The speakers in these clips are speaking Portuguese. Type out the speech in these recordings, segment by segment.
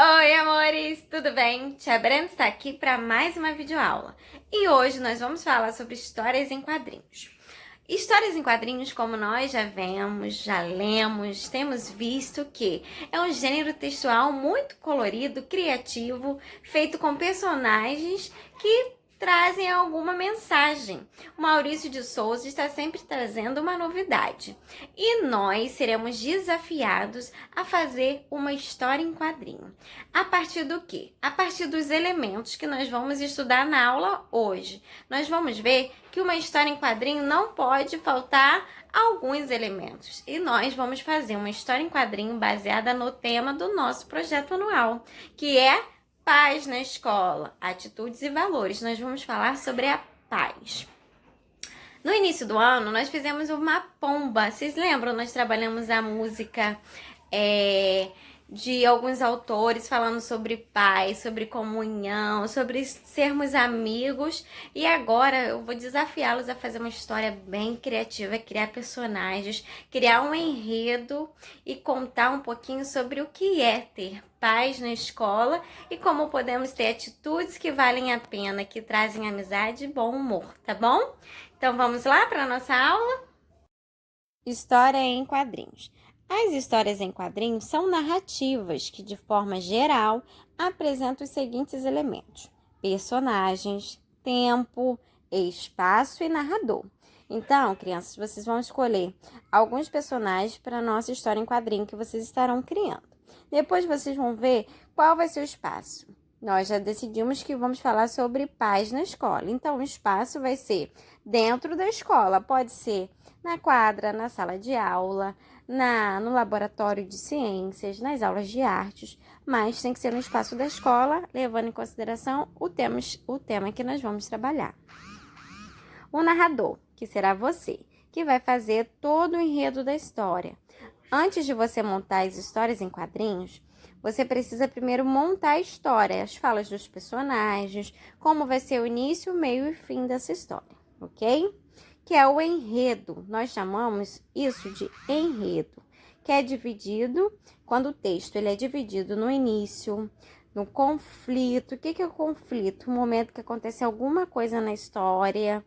Oi, amores, tudo bem? Tia Brenda está aqui para mais uma videoaula. E hoje nós vamos falar sobre histórias em quadrinhos. Histórias em quadrinhos, como nós já vemos, já lemos, temos visto que é um gênero textual muito colorido, criativo, feito com personagens que trazem alguma mensagem. O Maurício de Souza está sempre trazendo uma novidade. E nós seremos desafiados a fazer uma história em quadrinho. A partir do quê? A partir dos elementos que nós vamos estudar na aula hoje. Nós vamos ver que uma história em quadrinho não pode faltar alguns elementos. E nós vamos fazer uma história em quadrinho baseada no tema do nosso projeto anual, que é Paz na Escola, Atitudes e Valores. Nós vamos falar sobre a paz. No início do ano, nós fizemos uma pomba. Vocês lembram? Nós trabalhamos a música de alguns autores falando sobre paz, sobre comunhão, sobre sermos amigos. E agora eu vou desafiá-los a fazer uma história bem criativa, criar personagens, criar um enredo e contar um pouquinho sobre o que é ter paz na escola e como podemos ter atitudes que valem a pena, que trazem amizade e bom humor, tá bom? Então vamos lá para a nossa aula? História em quadrinhos. As histórias em quadrinhos são narrativas que, de forma geral, apresentam os seguintes elementos: personagens, tempo, espaço e narrador. Então, crianças, vocês vão escolher alguns personagens para a nossa história em quadrinho que vocês estarão criando. Depois vocês vão ver qual vai ser o espaço. Nós já decidimos que vamos falar sobre paz na escola. Então, o espaço vai ser dentro da escola. Pode ser na quadra, na sala de aula, no laboratório de ciências, nas aulas de artes, mas tem que ser no espaço da escola, levando em consideração o tema que nós vamos trabalhar. O narrador, que será você, que vai fazer todo o enredo da história. Antes de você montar as histórias em quadrinhos, você precisa primeiro montar a história, as falas dos personagens, como vai ser o início, o meio e fim dessa história, ok? Que é o enredo. Nós chamamos isso de enredo, que é dividido, quando o texto ele é dividido no início, no conflito. O que é o conflito? O momento que acontece alguma coisa na história.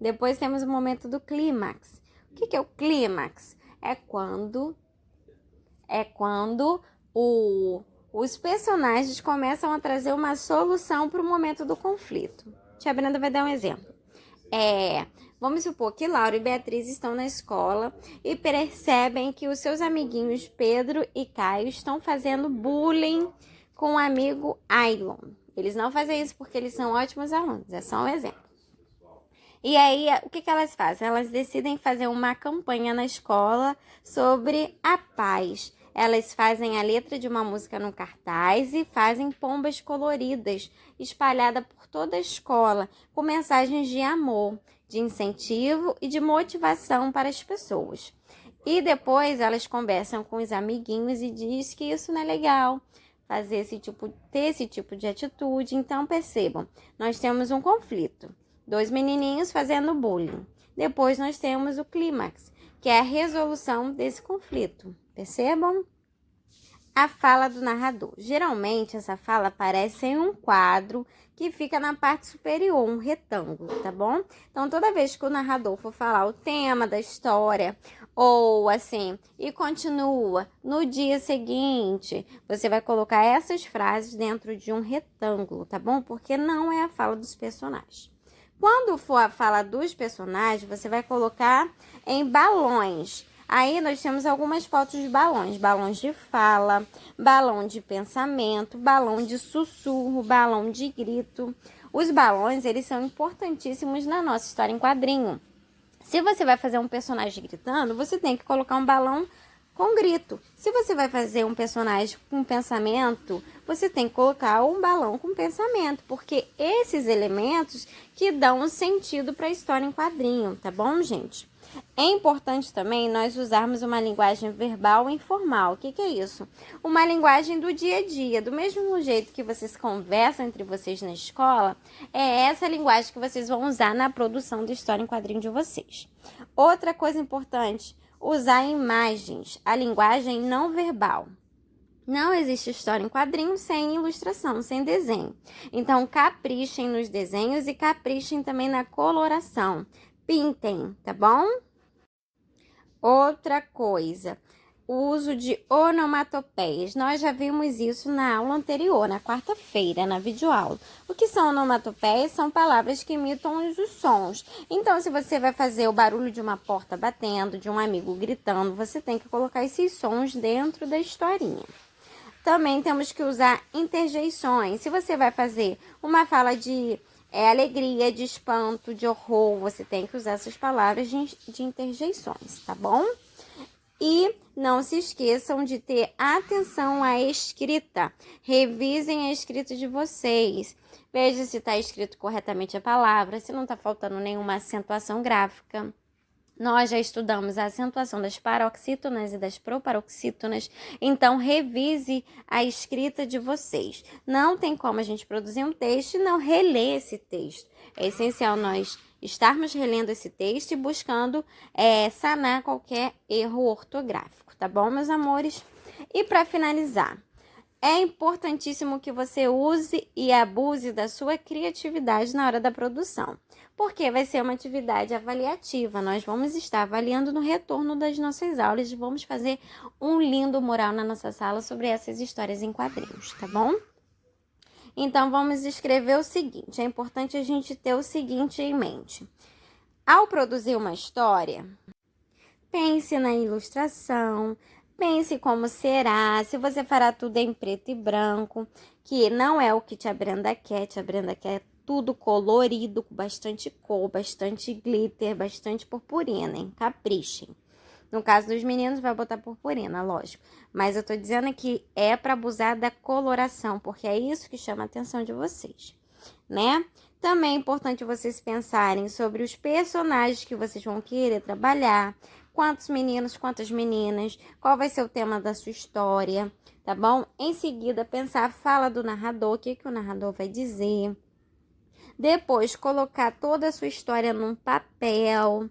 Depois temos o momento do clímax. O que é o clímax? É quando os personagens começam a trazer uma solução para o momento do conflito. Tia Brenda vai dar um exemplo. Vamos supor que Laura e Beatriz estão na escola e percebem que os seus amiguinhos Pedro e Caio estão fazendo bullying com o amigo Ailon. Eles não fazem isso porque eles são ótimos alunos, é só um exemplo. E aí, o que elas fazem? Elas decidem fazer uma campanha na escola sobre a paz. Elas fazem a letra de uma música no cartaz e fazem pombas coloridas espalhadas por toda a escola, com mensagens de amor, de incentivo e de motivação para as pessoas. E depois elas conversam com os amiguinhos e diz que isso não é legal, ter esse tipo de atitude. Então, percebam, nós temos um conflito. 2 menininhos fazendo bullying. Depois nós temos o clímax, que é a resolução desse conflito. Percebam? A fala do narrador. Geralmente, essa fala aparece em um quadro que fica na parte superior, um retângulo, tá bom? Então, toda vez que o narrador for falar o tema da história, ou assim, e continua no dia seguinte, você vai colocar essas frases dentro de um retângulo, tá bom? Porque não é a fala dos personagens. Quando for a fala dos personagens, você vai colocar em balões. Aí nós temos algumas fotos de balões. Balões de fala, balão de pensamento, balão de sussurro, balão de grito. Os balões, eles são importantíssimos na nossa história em quadrinho. Se você vai fazer um personagem gritando, você tem que colocar um balão com grito. Se você vai fazer um personagem com pensamento, você tem que colocar um balão com pensamento, porque esses elementos que dão um sentido para a história em quadrinho, tá bom, gente? É importante também nós usarmos uma linguagem verbal e informal. O que é isso? Uma linguagem do dia a dia. Do mesmo jeito que vocês conversam entre vocês na escola, é essa linguagem que vocês vão usar na produção da história em quadrinho de vocês. Outra coisa importante: usar imagens, a linguagem não verbal. Não existe história em quadrinho sem ilustração, sem desenho. Então, caprichem nos desenhos e caprichem também na coloração. Pintem, tá bom? Outra coisa, o uso de onomatopeias. Nós já vimos isso na aula anterior, na quarta-feira, na videoaula. O que são onomatopeias? São palavras que imitam os sons. Então, se você vai fazer o barulho de uma porta batendo, de um amigo gritando, você tem que colocar esses sons dentro da historinha. Também temos que usar interjeições. Se você vai fazer uma fala de alegria, de espanto, de horror, você tem que usar essas palavras de interjeições, tá bom? E não se esqueçam de ter atenção à escrita. Revisem a escrita de vocês. Veja se está escrito corretamente a palavra, se não está faltando nenhuma acentuação gráfica. Nós já estudamos a acentuação das paroxítonas e das proparoxítonas, então revise a escrita de vocês. Não tem como a gente produzir um texto e não reler esse texto. É essencial nós estarmos relendo esse texto e buscando sanar qualquer erro ortográfico, tá bom, meus amores? E para finalizar, é importantíssimo que você use e abuse da sua criatividade na hora da produção, porque vai ser uma atividade avaliativa. Nós vamos estar avaliando no retorno das nossas aulas e vamos fazer um lindo mural na nossa sala sobre essas histórias em quadrinhos, tá bom? Então, vamos escrever o seguinte, é importante a gente ter o seguinte em mente. Ao produzir uma história, pense na ilustração, pense como será, se você fará tudo em preto e branco, que não é o que tia Brenda quer. Tia Brenda quer tudo colorido, com bastante cor, bastante glitter, bastante purpurina, hein? Caprichem. No caso dos meninos, vai botar purpurina, lógico. Mas eu tô dizendo que é para abusar da coloração, porque é isso que chama a atenção de vocês, né? Também é importante vocês pensarem sobre os personagens que vocês vão querer trabalhar, quantos meninos, quantas meninas, qual vai ser o tema da sua história, tá bom? Em seguida, pensar a fala do narrador, o que o narrador vai dizer. Depois, colocar toda a sua história num papel,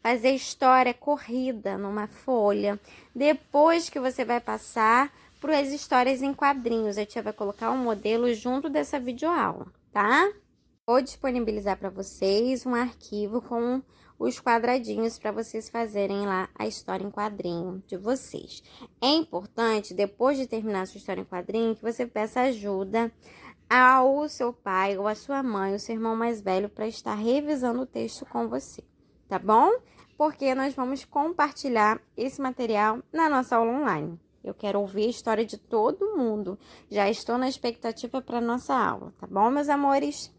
fazer história corrida numa folha. Depois que você vai passar para as histórias em quadrinhos, a tia vai colocar um modelo junto dessa videoaula, tá? Vou disponibilizar para vocês um arquivo com os quadradinhos para vocês fazerem lá a história em quadrinho de vocês. É importante, depois de terminar a sua história em quadrinho, que você peça ajuda ao seu pai ou à sua mãe, o seu irmão mais velho, para estar revisando o texto com você, tá bom? Porque nós vamos compartilhar esse material na nossa aula online. Eu quero ouvir a história de todo mundo. Já estou na expectativa para nossa aula, tá bom, meus amores?